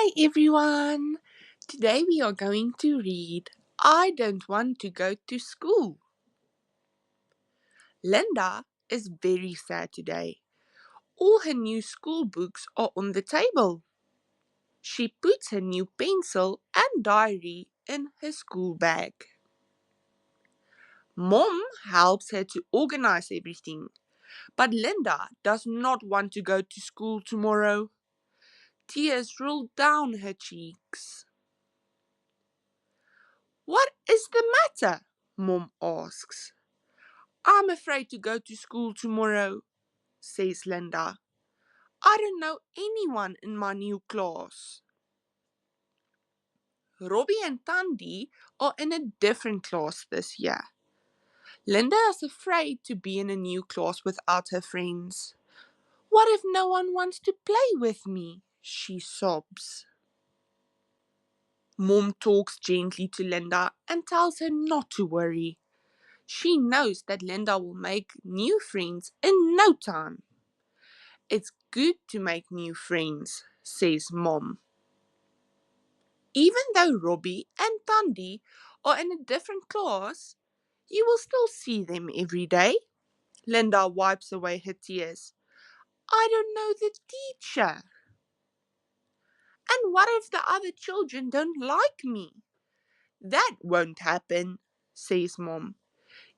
Hi everyone! Today we are going to read I Don't Want to Go to School. Linda is very sad today. All her new school books are on the table. She puts her new pencil and diary in her school bag. Mom helps her to organize everything, but Linda does not want to go to school tomorrow. Tears roll down her cheeks. What is the matter? Mom asks. I'm afraid to go to school tomorrow, says Linda. I don't know anyone in my new class. Robbie and Tandy are in a different class this year. Linda is afraid to be in a new class without her friends. What if no one wants to play with me? She sobs. Mom talks gently to Linda and tells her not to worry. She knows that Linda will make new friends in no time. It's good to make new friends, says Mom. Even though Robbie and Tandy are in a different class, you will still see them every day. Linda wipes away her tears. I don't know the teacher. And what if the other children don't like me? That won't happen, says Mom.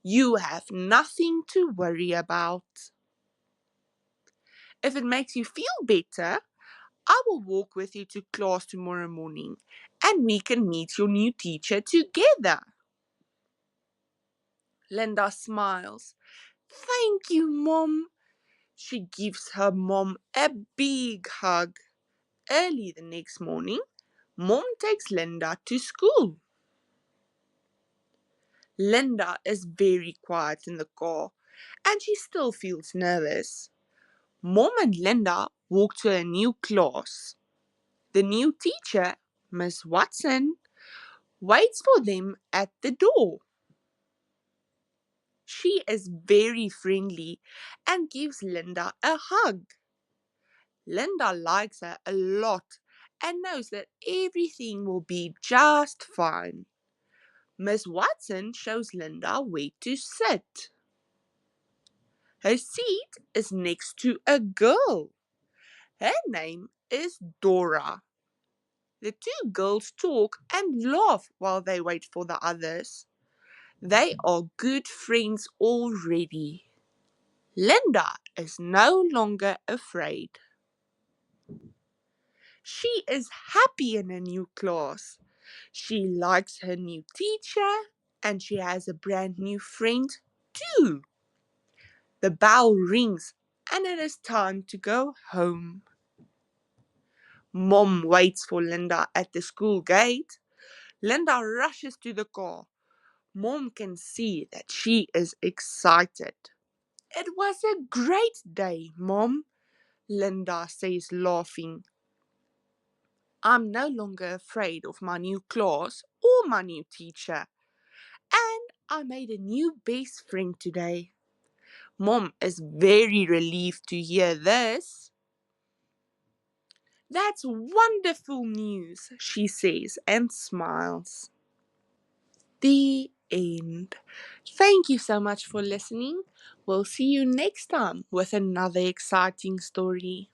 You have nothing to worry about. If it makes you feel better, I will walk with you to class tomorrow morning and we can meet your new teacher together. Linda smiles. Thank you, Mom. She gives her mom a big hug. Early the next morning, Mom takes Linda to school. Linda is very quiet in the car and she still feels nervous. Mom and Linda walk to a new class. The new teacher, Miss Watson, waits for them at the door. She is very friendly and gives Linda a hug. Linda likes her a lot and knows that everything will be just fine. Miss Watson shows Linda where to sit. Her seat is next to a girl. Her name is Dora. The two girls talk and laugh while they wait for the others. They are good friends already. Linda is no longer afraid. She is happy in her new class. She likes her new teacher and she has a brand new friend too. The bell rings and it is time to go home. Mom waits for Linda at the school gate. Linda rushes to the car. Mom can see that she is excited. It was a great day, Mom, Linda says, laughing. I'm no longer afraid of my new class or my new teacher. And I made a new best friend today. Mom is very relieved to hear this. That's wonderful news, she says and smiles. The end. Thank you so much for listening. We'll see you next time with another exciting story.